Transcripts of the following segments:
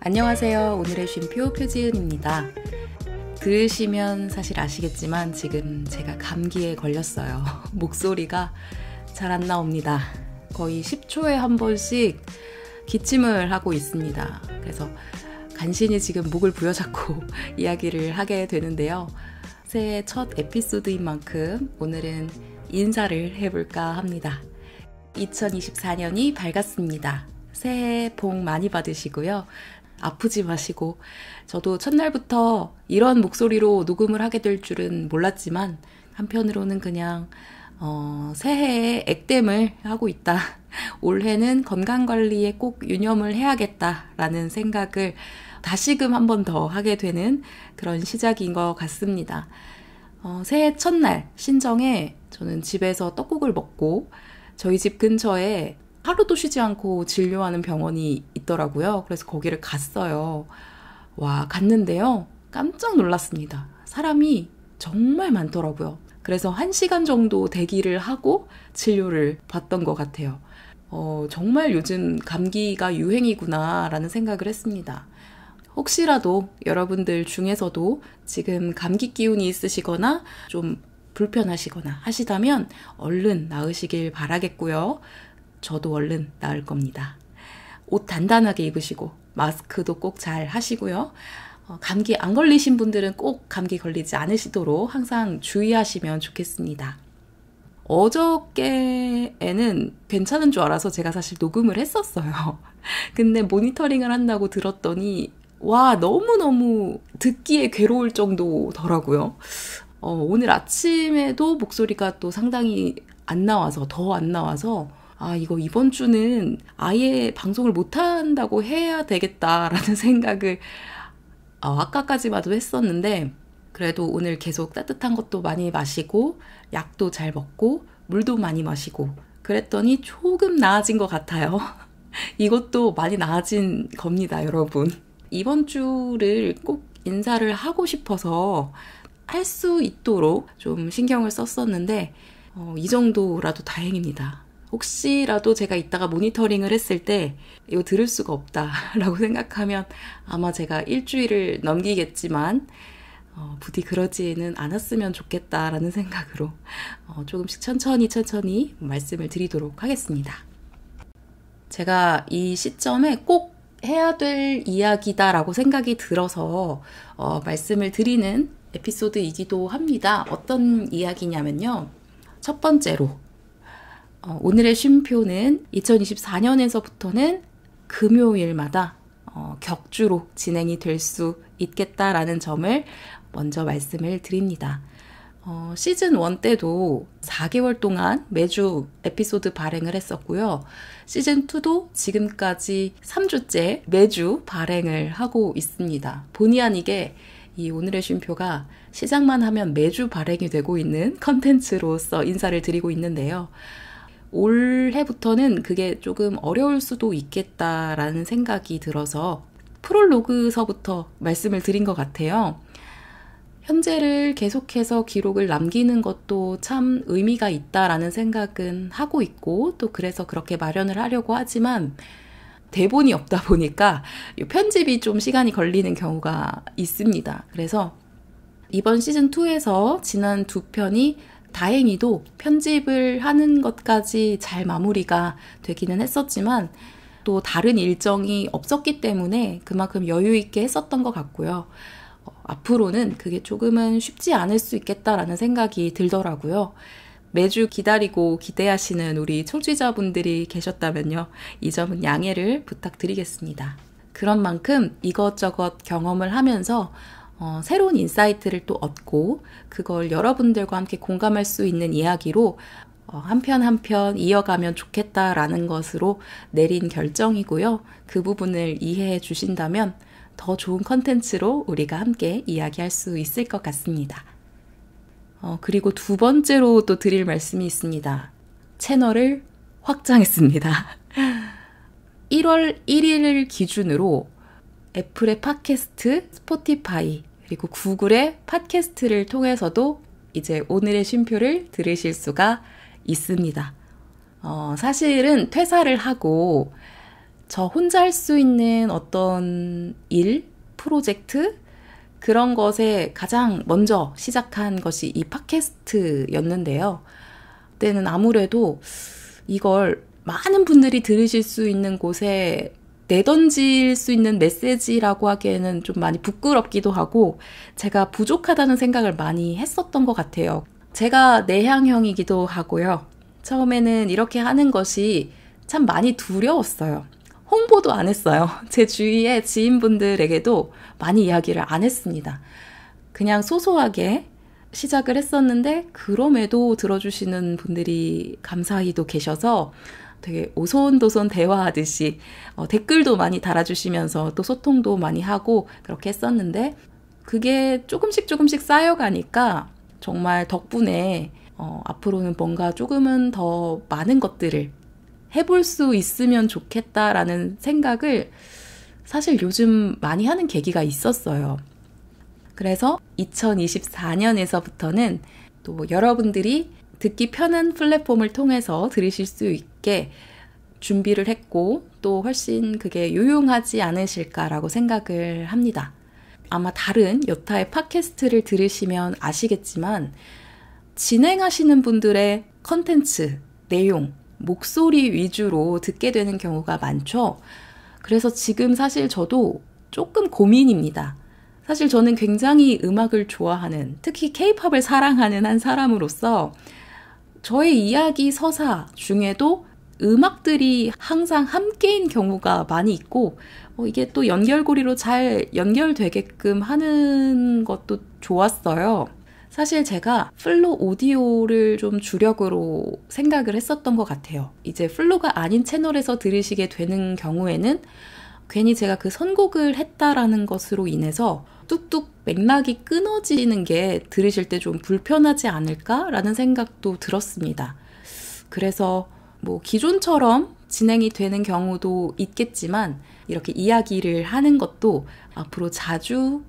안녕하세요. 오늘의 쉼표 표지은입니다. 들으시면 사실 아시겠지만 지금 제가 감기에 걸렸어요. 목소리가 잘 안 나옵니다. 거의 10초에 한 번씩 기침을 하고 있습니다. 그래서 간신히 지금 목을 부여잡고 이야기를 하게 되는데요. 새해 첫 에피소드인 만큼 오늘은 인사를 해볼까 합니다. 2024년이 밝았습니다. 새해 복 많이 받으시고요. 아프지 마시고, 저도 첫날부터 이런 목소리로 녹음을 하게 될 줄은 몰랐지만 한편으로는 그냥 새해에 액땜을 하고 있다. 올해는 건강관리에 꼭 유념을 해야겠다라는 생각을 다시금 한 번 더 하게 되는 그런 시작인 것 같습니다. 새해 첫날 신정에 저는 집에서 떡국을 먹고 저희 집 근처에 하루도 쉬지 않고 진료하는 병원이 있더라고요. 그래서 거기를 갔어요. 갔는데요. 깜짝 놀랐습니다. 사람이 정말 많더라고요. 그래서 1시간 정도 대기를 하고 진료를 받던 것 같아요. 정말 요즘 감기가 유행이구나 라는 생각을 했습니다. 혹시라도 여러분들 중에서도 지금 감기 기운이 있으시거나 좀 불편하시거나 하시다면 얼른 나으시길 바라겠고요. 저도 얼른 나을 겁니다. 옷 단단하게 입으시고 마스크도 꼭 잘 하시고요. 감기 안 걸리신 분들은 꼭 감기 걸리지 않으시도록 항상 주의하시면 좋겠습니다. 어저께에는 괜찮은 줄 알아서 제가 사실 녹음을 했었어요. 근데 모니터링을 한다고 들었더니 너무너무 듣기에 괴로울 정도더라고요. 오늘 아침에도 목소리가 또 상당히 더 안 나와서 이거 이번 주는 아예 방송을 못한다고 해야 되겠다라는 생각을 아까까지마도 했었는데, 그래도 오늘 계속 따뜻한 것도 많이 마시고 약도 잘 먹고 물도 많이 마시고 그랬더니 조금 나아진 것 같아요. 이것도 많이 나아진 겁니다, 여러분. 이번 주를 꼭 인사를 하고 싶어서 할 수 있도록 좀 신경을 썼었는데 이 정도라도 다행입니다. 혹시라도 제가 이따가 모니터링을 했을 때 이거 들을 수가 없다라고 생각하면 아마 제가 일주일을 넘기겠지만 부디 그러지는 않았으면 좋겠다라는 생각으로 조금씩 천천히 말씀을 드리도록 하겠습니다. 제가 이 시점에 꼭 해야 될 이야기다라고 생각이 들어서 말씀을 드리는 에피소드이기도 합니다. 어떤 이야기냐면요. 첫 번째로 오늘의 쉼표는 2024년에서부터는 금요일마다 격주로 진행이 될 수 있겠다라는 점을 먼저 말씀을 드립니다. 시즌 1 때도 4개월 동안 매주 에피소드 발행을 했었고요. 시즌 2도 지금까지 3주째 매주 발행을 하고 있습니다. 본의 아니게 이 오늘의 쉼표가 시작만 하면 매주 발행이 되고 있는 컨텐츠로서 인사를 드리고 있는데요. 올해부터는 그게 조금 어려울 수도 있겠다라는 생각이 들어서 프롤로그서부터 말씀을 드린 것 같아요. 현재를 계속해서 기록을 남기는 것도 참 의미가 있다라는 생각은 하고 있고, 또 그래서 그렇게 마련을 하려고 하지만 대본이 없다 보니까 편집이 좀 시간이 걸리는 경우가 있습니다. 그래서 이번 시즌2에서 지난 2편이 다행히도 편집을 하는 것까지 잘 마무리가 되기는 했었지만 또 다른 일정이 없었기 때문에 그만큼 여유 있게 했었던 것 같고요. 앞으로는 그게 조금은 쉽지 않을 수 있겠다라는 생각이 들더라고요. 매주 기다리고 기대하시는 우리 청취자분들이 계셨다면요. 이 점은 양해를 부탁드리겠습니다. 그런 만큼 이것저것 경험을 하면서 새로운 인사이트를 또 얻고 그걸 여러분들과 함께 공감할 수 있는 이야기로 한 편 한 편 이어가면 좋겠다라는 것으로 내린 결정이고요. 그 부분을 이해해 주신다면 더 좋은 컨텐츠로 우리가 함께 이야기할 수 있을 것 같습니다. 그리고 두 번째로 또 드릴 말씀이 있습니다. 채널을 확장했습니다. 1월 1일 기준으로 애플의 팟캐스트, 스포티파이, 그리고 구글의 팟캐스트를 통해서도 이제 오늘의 쉼표를 들으실 수가 있습니다. 사실은 퇴사를 하고 저 혼자 할 수 있는 어떤 일, 프로젝트, 그런 것에 가장 먼저 시작한 것이 이 팟캐스트였는데요. 그때는 아무래도 이걸 많은 분들이 들으실 수 있는 곳에 내던질 수 있는 메시지라고 하기에는 좀 많이 부끄럽기도 하고 제가 부족하다는 생각을 많이 했었던 것 같아요. 제가 내향형이기도 하고요. 처음에는 이렇게 하는 것이 참 많이 두려웠어요. 홍보도 안 했어요. 제 주위의 지인분들에게도 많이 이야기를 안 했습니다. 그냥 소소하게 시작을 했었는데 그럼에도 들어주시는 분들이 감사히도 계셔서 되게 오손도손 대화하듯이 댓글도 많이 달아주시면서 또 소통도 많이 하고 그렇게 했었는데 그게 조금씩 쌓여가니까 정말 덕분에 앞으로는 뭔가 조금은 더 많은 것들을 해볼 수 있으면 좋겠다라는 생각을 사실 요즘 많이 하는 계기가 있었어요. 그래서 2024년에서부터는 또 여러분들이 듣기 편한 플랫폼을 통해서 들으실 수 있게 준비를 했고 또 훨씬 그게 유용하지 않으실까라고 생각을 합니다. 아마 다른 여타의 팟캐스트를 들으시면 아시겠지만 진행하시는 분들의 컨텐츠, 내용, 목소리 위주로 듣게 되는 경우가 많죠. 그래서 지금 사실 저도 조금 고민입니다. 사실 저는 굉장히 음악을 좋아하는, 특히 케이팝을 사랑하는 한 사람으로서 저의 이야기 서사 중에도 음악들이 항상 함께인 경우가 많이 있고 이게 또 연결고리로 잘 연결되게끔 하는 것도 좋았어요. 사실 제가 플로 오디오를 좀 주력으로 생각을 했었던 것 같아요. 이제 플로가 아닌 채널에서 들으시게 되는 경우에는 괜히 제가 그 선곡을 했다라는 것으로 인해서 뚝뚝 맥락이 끊어지는 게 들으실 때 좀 불편하지 않을까라는 생각도 들었습니다. 그래서 뭐 기존처럼 진행이 되는 경우도 있겠지만 이렇게 이야기를 하는 것도 앞으로 자주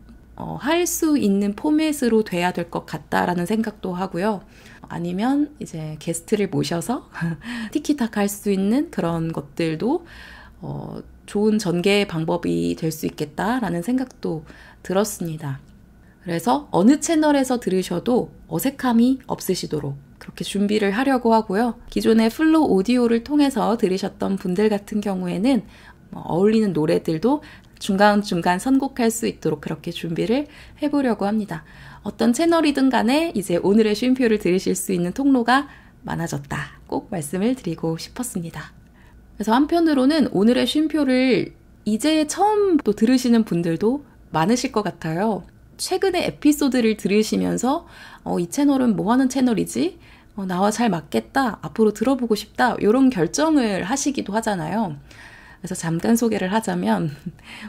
할 수 있는 포맷으로 돼야 될 것 같다라는 생각도 하고요. 아니면 이제 게스트를 모셔서 티키타카 할 수 있는 그런 것들도 좋은 전개 방법이 될 수 있겠다라는 생각도 들었습니다. 그래서 어느 채널에서 들으셔도 어색함이 없으시도록 그렇게 준비를 하려고 하고요. 기존의 플로 오디오를 통해서 들으셨던 분들 같은 경우에는 어울리는 노래들도 중간중간 선곡할 수 있도록 그렇게 준비를 해보려고 합니다. 어떤 채널이든 간에 이제 오늘의 쉼표를 들으실 수 있는 통로가 많아졌다. 꼭 말씀을 드리고 싶었습니다. 그래서 한편으로는 오늘의 쉼표를 이제 처음 또 들으시는 분들도 많으실 것 같아요. 최근에 에피소드를 들으시면서 이 채널은 뭐 하는 채널이지? 나와 잘 맞겠다. 앞으로 들어보고 싶다. 이런 결정을 하시기도 하잖아요. 그래서 잠깐 소개를 하자면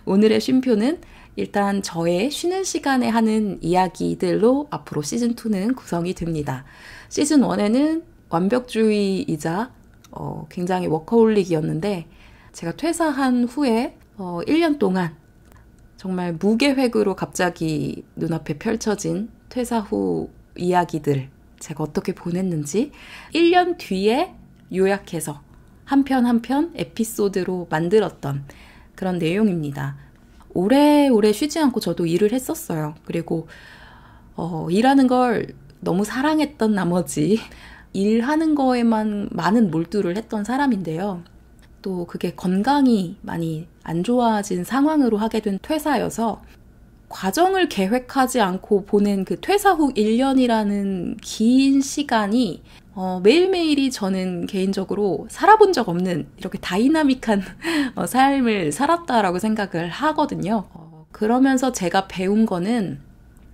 오늘의 쉼표는 일단 저의 쉬는 시간에 하는 이야기들로 앞으로 시즌2는 구성이 됩니다. 시즌1에는 완벽주의이자 굉장히 워커홀릭이었는데 제가 퇴사한 후에 1년 동안 정말 무계획으로 갑자기 눈앞에 펼쳐진 퇴사 후 이야기들 제가 어떻게 보냈는지 1년 뒤에 요약해서 한 편 한 편 에피소드로 만들었던 그런 내용입니다. 오래오래 쉬지 않고 저도 일을 했었어요. 그리고 일하는 걸 너무 사랑했던 나머지 일하는 거에만 많은 몰두를 했던 사람인데요. 또 그게 건강이 많이 안 좋아진 상황으로 하게 된 퇴사여서 과정을 계획하지 않고 보낸 그 퇴사 후 1년이라는 긴 시간이 매일매일이 저는 개인적으로 살아본 적 없는 이렇게 다이나믹한 삶을 살았다라고 생각을 하거든요. 그러면서 제가 배운 거는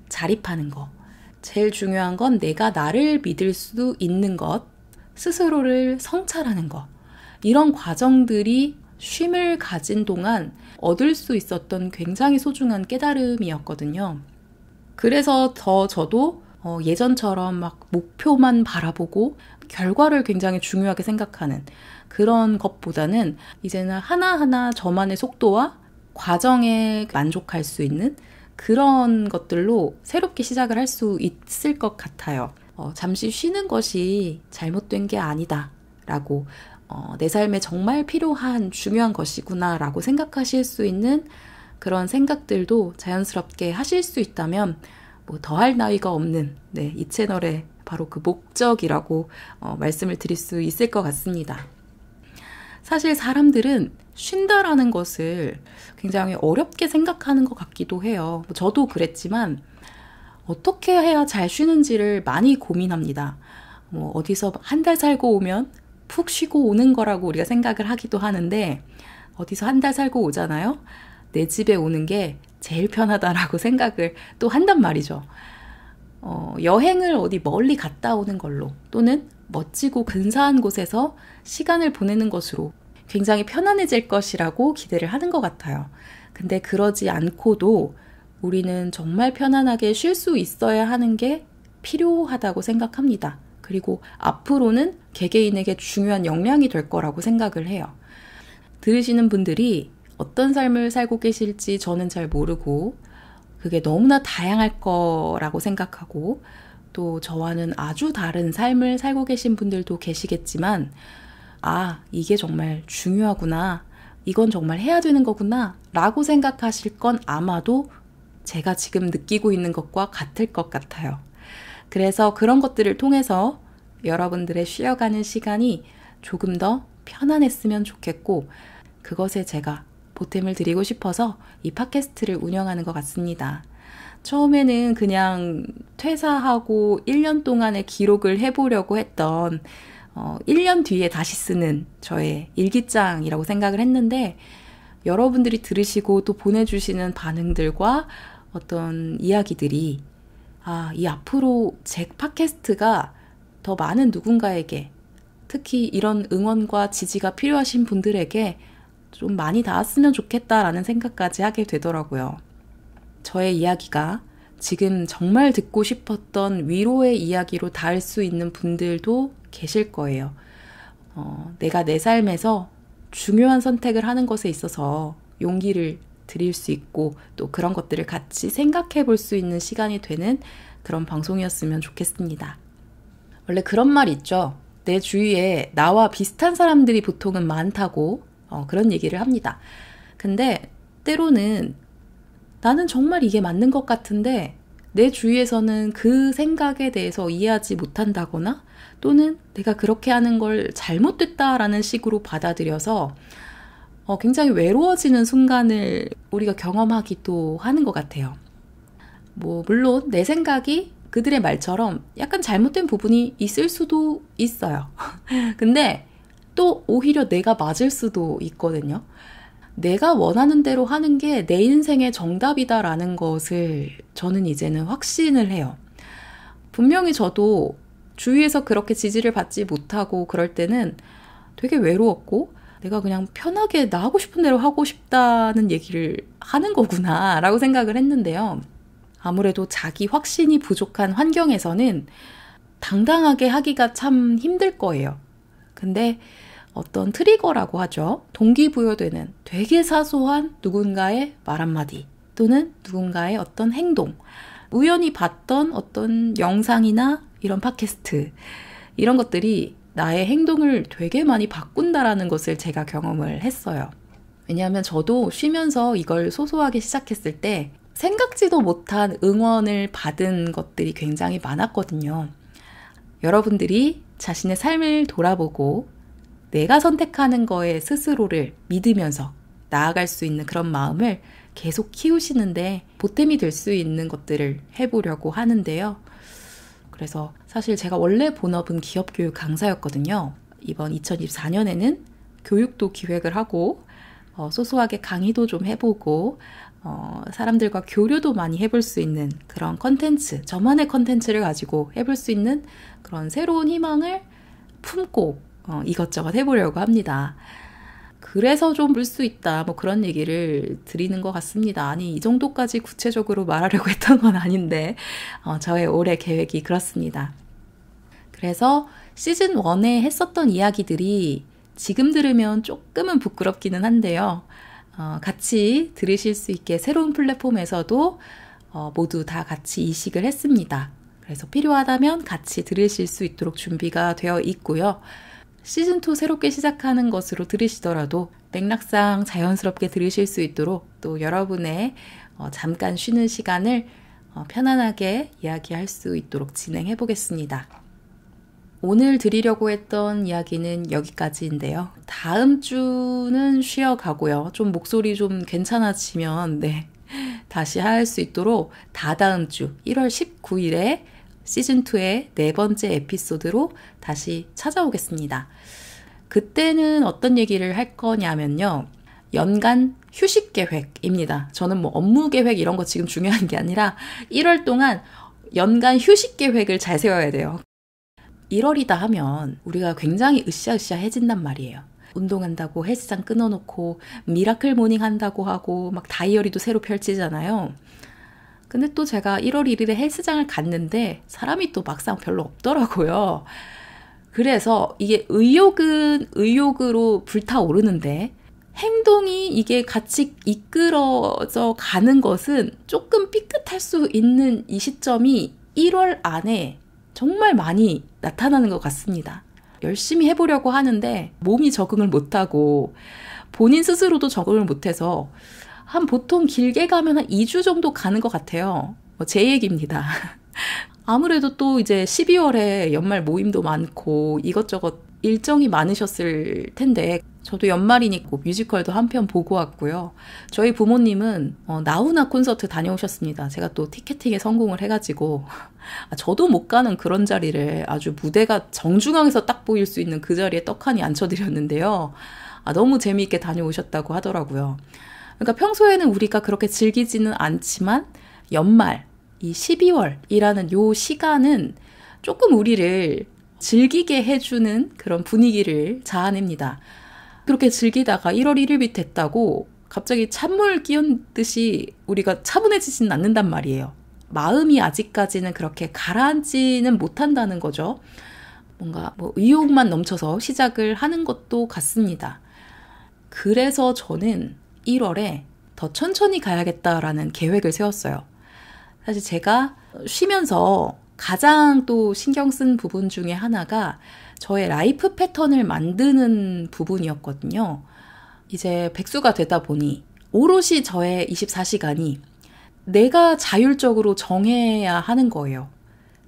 자립하는 거. 제일 중요한 건 내가 나를 믿을 수 있는 것, 스스로를 성찰하는 것. 이런 과정들이 쉼을 가진 동안 얻을 수 있었던 굉장히 소중한 깨달음이었거든요. 그래서 저도 예전처럼 막 목표만 바라보고 결과를 굉장히 중요하게 생각하는 그런 것보다는 이제는 하나하나 저만의 속도와 과정에 만족할 수 있는 그런 것들로 새롭게 시작을 할 수 있을 것 같아요. 잠시 쉬는 것이 잘못된 게 아니다 라고 내 삶에 정말 필요한 중요한 것이구나 라고 생각하실 수 있는 그런 생각들도 자연스럽게 하실 수 있다면 뭐 더할 나위가 없는 이 채널의 바로 그 목적이라고 말씀을 드릴 수 있을 것 같습니다. 사실 사람들은 쉰다라는 것을 굉장히 어렵게 생각하는 것 같기도 해요. 저도 그랬지만 어떻게 해야 잘 쉬는지를 많이 고민합니다. 뭐 어디서 한 달 살고 오면 푹 쉬고 오는 거라고 우리가 생각을 하기도 하는데 어디서 한 달 살고 오잖아요. 내 집에 오는 게 제일 편하다라고 생각을 또 한단 말이죠. 여행을 어디 멀리 갔다 오는 걸로 또는 멋지고 근사한 곳에서 시간을 보내는 것으로 굉장히 편안해질 것이라고 기대를 하는 것 같아요. 근데 그러지 않고도 우리는 정말 편안하게 쉴 수 있어야 하는 게 필요하다고 생각합니다. 그리고 앞으로는 개개인에게 중요한 역량이 될 거라고 생각을 해요. 들으시는 분들이 어떤 삶을 살고 계실지 저는 잘 모르고 그게 너무나 다양할 거라고 생각하고 또 저와는 아주 다른 삶을 살고 계신 분들도 계시겠지만 이게 정말 중요하구나. 이건 정말 해야 되는 거구나. 라고 생각하실 건 아마도 제가 지금 느끼고 있는 것과 같을 것 같아요. 그래서 그런 것들을 통해서 여러분들의 쉬어가는 시간이 조금 더 편안했으면 좋겠고 그것에 제가 보탬을 드리고 싶어서 이 팟캐스트를 운영하는 것 같습니다. 처음에는 그냥 퇴사하고 1년 동안의 기록을 해보려고 했던 1년 뒤에 다시 쓰는 저의 일기장이라고 생각을 했는데 여러분들이 들으시고 또 보내주시는 반응들과 어떤 이야기들이 이 앞으로 제 팟캐스트가 더 많은 누군가에게 특히 이런 응원과 지지가 필요하신 분들에게 좀 많이 닿았으면 좋겠다라는 생각까지 하게 되더라고요. 저의 이야기가 지금 정말 듣고 싶었던 위로의 이야기로 닿을 수 있는 분들도 계실 거예요. 내가 내 삶에서 중요한 선택을 하는 것에 있어서 용기를 드릴 수 있고 또 그런 것들을 같이 생각해 볼 수 있는 시간이 되는 그런 방송이었으면 좋겠습니다. 원래 그런 말 있죠. 내 주위에 나와 비슷한 사람들이 보통은 많다고 그런 얘기를 합니다. 근데 때로는 나는 정말 이게 맞는 것 같은데 내 주위에서는 그 생각에 대해서 이해하지 못한다거나 또는 내가 그렇게 하는 걸 잘못됐다라는 식으로 받아들여서 굉장히 외로워지는 순간을 우리가 경험하기도 하는 것 같아요. 물론 내 생각이 그들의 말처럼 약간 잘못된 부분이 있을 수도 있어요. 근데 또 오히려 내가 맞을 수도 있거든요. 내가 원하는 대로 하는 게 내 인생의 정답이다라는 것을 저는 이제는 확신을 해요. 분명히 저도 주위에서 그렇게 지지를 받지 못하고 그럴 때는 되게 외로웠고 내가 그냥 편하게 나 하고 싶은 대로 하고 싶다는 얘기를 하는 거구나 라고 생각을 했는데요. 아무래도 자기 확신이 부족한 환경에서는 당당하게 하기가 참 힘들 거예요. 근데 어떤 트리거라고 하죠. 동기부여되는 되게 사소한 누군가의 말 한마디 또는 누군가의 어떤 행동, 우연히 봤던 어떤 영상이나 이런 팟캐스트 이런 것들이 나의 행동을 되게 많이 바꾼다라는 것을 제가 경험을 했어요. 왜냐하면 저도 쉬면서 이걸 소소하게 시작했을 때 생각지도 못한 응원을 받은 것들이 굉장히 많았거든요. 여러분들이 자신의 삶을 돌아보고 내가 선택하는 거에 스스로를 믿으면서 나아갈 수 있는 그런 마음을 계속 키우시는데 보탬이 될 수 있는 것들을 해보려고 하는데요. 그래서 사실 제가 원래 본업은 기업교육 강사였거든요. 이번 2024년에는 교육도 기획을 하고 소소하게 강의도 좀 해보고 사람들과 교류도 많이 해볼 수 있는 그런 컨텐츠, 저만의 컨텐츠를 가지고 해볼 수 있는 그런 새로운 희망을 품고 이것저것 해보려고 합니다. 그래서 좀 볼 수 있다 그런 얘기를 드리는 것 같습니다. 아니 이 정도까지 구체적으로 말하려고 했던 건 아닌데 저의 올해 계획이 그렇습니다. 그래서 시즌 1에 했었던 이야기들이 지금 들으면 조금은 부끄럽기는 한데요. 같이 들으실 수 있게 새로운 플랫폼에서도 모두 다 같이 이식을 했습니다. 그래서 필요하다면 같이 들으실 수 있도록 준비가 되어 있고요. 시즌2 새롭게 시작하는 것으로 들으시더라도 맥락상 자연스럽게 들으실 수 있도록 또 여러분의 잠깐 쉬는 시간을 편안하게 이야기할 수 있도록 진행해 보겠습니다. 오늘 드리려고 했던 이야기는 여기까지인데요. 다음 주는 쉬어가고요. 좀 목소리 좀 괜찮아지면 다시 할 수 있도록 다다음 주 1월 19일에 시즌2의 4번째 에피소드로 다시 찾아오겠습니다. 그때는 어떤 얘기를 할 거냐면요. 연간 휴식 계획입니다. 저는 뭐 업무 계획 이런 거 지금 중요한 게 아니라 1월 동안 연간 휴식 계획을 잘 세워야 돼요. 1월이다 하면 우리가 굉장히 으쌰으쌰해진단 말이에요. 운동한다고 헬스장 끊어놓고 미라클 모닝 한다고 하고 막 다이어리도 새로 펼치잖아요. 근데 또 제가 1월 1일에 헬스장을 갔는데 사람이 또 막상 별로 없더라고요. 그래서 이게 의욕은 의욕으로 불타오르는데 행동이 이게 같이 이끌어져 가는 것은 조금 삐끗할 수 있는 이 시점이 1월 안에 정말 많이 나타나는 것 같습니다. 열심히 해보려고 하는데 몸이 적응을 못하고 본인 스스로도 적응을 못해서 보통 길게 가면 한 2주 정도 가는 것 같아요. 제 얘기입니다. 아무래도 또 이제 12월에 연말 모임도 많고 이것저것 일정이 많으셨을 텐데 저도 연말이니까 뮤지컬도 한 편 보고 왔고요. 저희 부모님은 나훈아 콘서트 다녀오셨습니다. 제가 또 티켓팅에 성공을 해가지고 저도 못 가는 그런 자리를 아주 무대가 정중앙에서 딱 보일 수 있는 그 자리에 떡하니 앉혀드렸는데요. 너무 재미있게 다녀오셨다고 하더라고요. 그러니까 평소에는 우리가 그렇게 즐기지는 않지만 연말, 이 12월이라는 요 시간은 조금 우리를 즐기게 해주는 그런 분위기를 자아냅니다. 그렇게 즐기다가 1월 1일이 됐다고 갑자기 찬물 끼얹듯이 우리가 차분해지지는 않는단 말이에요. 마음이 아직까지는 그렇게 가라앉지는 못한다는 거죠. 뭔가 의욕만 넘쳐서 시작을 하는 것도 같습니다. 그래서 저는 1월에 더 천천히 가야겠다라는 계획을 세웠어요. 사실 제가 쉬면서 가장 또 신경 쓴 부분 중에 하나가 저의 라이프 패턴을 만드는 부분이었거든요. 이제 백수가 되다 보니 오롯이 저의 24시간이 내가 자율적으로 정해야 하는 거예요.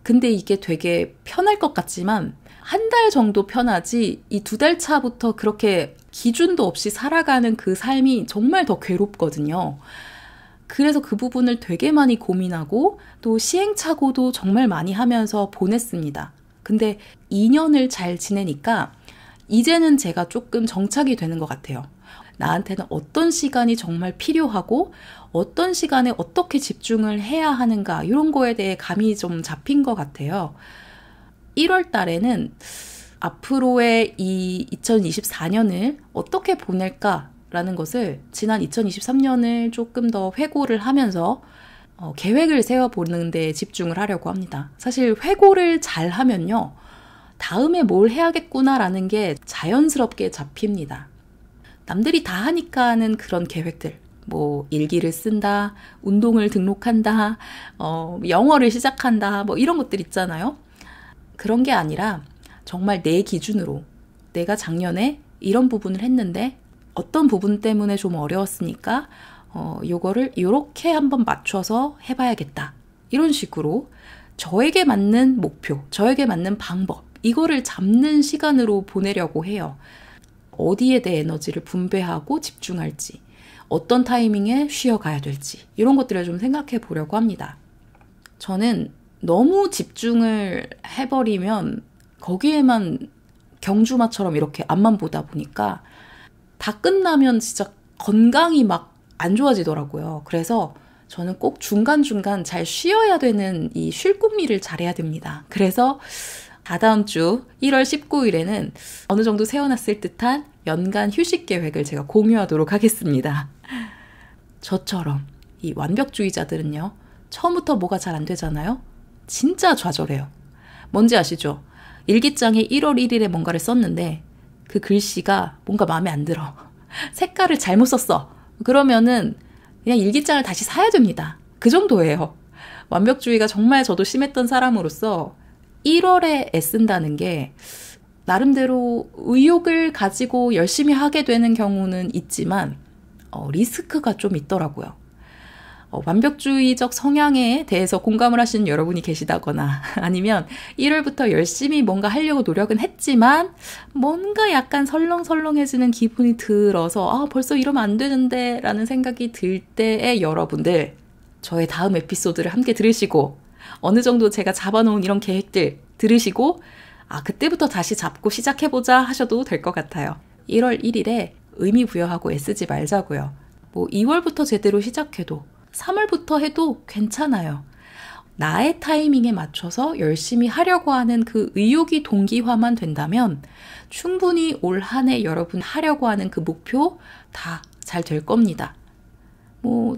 근데 이게 되게 편할 것 같지만 한 달 정도 편하지 이 2달 차부터 그렇게 기준도 없이 살아가는 그 삶이 정말 더 괴롭거든요. 그래서 그 부분을 되게 많이 고민하고 또 시행착오도 정말 많이 하면서 보냈습니다. 근데 2년을 잘 지내니까 이제는 제가 조금 정착이 되는 것 같아요. 나한테는 어떤 시간이 정말 필요하고 어떤 시간에 어떻게 집중을 해야 하는가 이런 거에 대해 감이 좀 잡힌 것 같아요. 1월 달에는 앞으로의 이 2024년을 어떻게 보낼까라는 것을 지난 2023년을 조금 더 회고를 하면서 계획을 세워보는 데 집중을 하려고 합니다. 사실 회고를 잘 하면요. 다음에 뭘 해야겠구나라는 게 자연스럽게 잡힙니다. 남들이 다 하니까 하는 그런 계획들. 일기를 쓴다, 운동을 등록한다, 영어를 시작한다, 이런 것들 있잖아요. 그런 게 아니라 정말 내 기준으로 내가 작년에 이런 부분을 했는데 어떤 부분 때문에 좀 어려웠으니까 요거를 요렇게 한번 맞춰서 해봐야겠다. 이런 식으로 저에게 맞는 목표, 저에게 맞는 방법 이거를 잡는 시간으로 보내려고 해요. 어디에 대해 에너지를 분배하고 집중할지 어떤 타이밍에 쉬어가야 될지 이런 것들을 좀 생각해 보려고 합니다. 저는 너무 집중을 해버리면 거기에만 경주마처럼 이렇게 앞만 보다 보니까 다 끝나면 진짜 건강이 막 안 좋아지더라고요. 그래서 저는 꼭 중간중간 잘 쉬어야 되는 이 쉴 궁리를 잘해야 됩니다. 그래서 다다음 주 1월 19일에는 어느 정도 세워놨을 듯한 연간 휴식 계획을 제가 공유하도록 하겠습니다. 저처럼 이 완벽주의자들은요. 처음부터 뭐가 잘 안 되잖아요. 진짜 좌절해요. 뭔지 아시죠? 일기장에 1월 1일에 뭔가를 썼는데 그 글씨가 뭔가 마음에 안 들어. 색깔을 잘못 썼어. 그러면은 그냥 일기장을 다시 사야 됩니다. 그 정도예요. 완벽주의가 정말 저도 심했던 사람으로서 1월에 애쓴다는 게 나름대로 의욕을 가지고 열심히 하게 되는 경우는 있지만 리스크가 좀 있더라고요. 완벽주의적 성향에 대해서 공감을 하시는 여러분이 계시다거나 아니면 1월부터 열심히 뭔가 하려고 노력은 했지만 뭔가 약간 설렁설렁해지는 기분이 들어서 벌써 이러면 안 되는데 라는 생각이 들 때의 여러분들, 저의 다음 에피소드를 함께 들으시고 어느 정도 제가 잡아놓은 이런 계획들 들으시고 그때부터 다시 잡고 시작해보자 하셔도 될 것 같아요. 1월 1일에 의미 부여하고 애쓰지 말자고요. 2월부터 제대로 시작해도 3월부터 해도 괜찮아요. 나의 타이밍에 맞춰서 열심히 하려고 하는 그 의욕이 동기화만 된다면 충분히 올 한 해 여러분 하려고 하는 그 목표 다 잘 될 겁니다.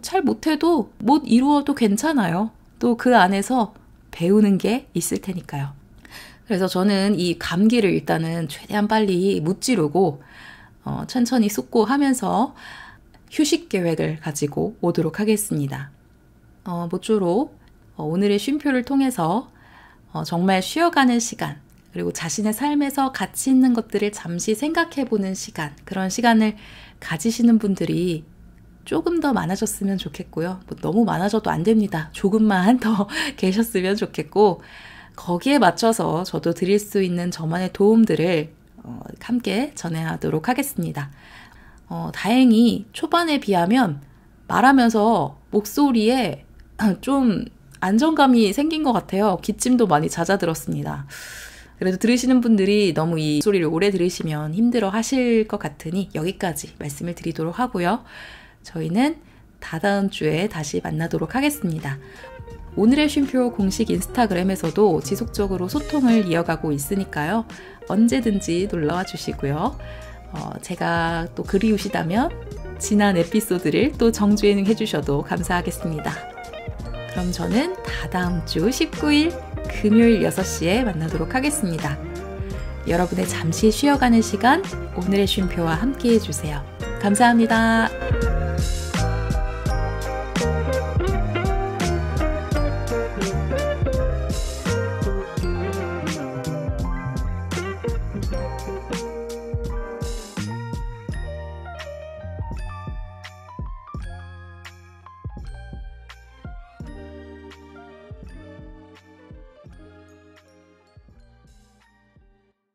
잘 못해도 못 이루어도 괜찮아요. 또 그 안에서 배우는 게 있을 테니까요. 그래서 저는 이 감기를 일단은 최대한 빨리 무찌르고 천천히 숙고하면서 휴식 계획을 가지고 오도록 하겠습니다. 모쪼록 오늘의 쉼표를 통해서 정말 쉬어가는 시간, 그리고 자신의 삶에서 가치 있는 것들을 잠시 생각해보는 시간, 그런 시간을 가지시는 분들이 조금 더 많아졌으면 좋겠고요. 너무 많아져도 안 됩니다. 조금만 더 계셨으면 좋겠고, 거기에 맞춰서 저도 드릴 수 있는 저만의 도움들을 함께 전해하도록 하겠습니다. 다행히 초반에 비하면 말하면서 목소리에 좀 안정감이 생긴 것 같아요. 기침도 많이 잦아들었습니다. 그래도 들으시는 분들이 너무 이 소리를 오래 들으시면 힘들어 하실 것 같으니 여기까지 말씀을 드리도록 하고요. 저희는 다다음 주에 다시 만나도록 하겠습니다. 오늘의 쉼표 공식 인스타그램에서도 지속적으로 소통을 이어가고 있으니까요. 언제든지 놀러와 주시고요. 제가 또 그리우시다면 지난 에피소드를 또 정주행해 주셔도 감사하겠습니다. 그럼 저는 다다음 주 19일 금요일 6시에 만나도록 하겠습니다. 여러분의 잠시 쉬어가는 시간, 오늘의 쉼표와 함께 해주세요. 감사합니다.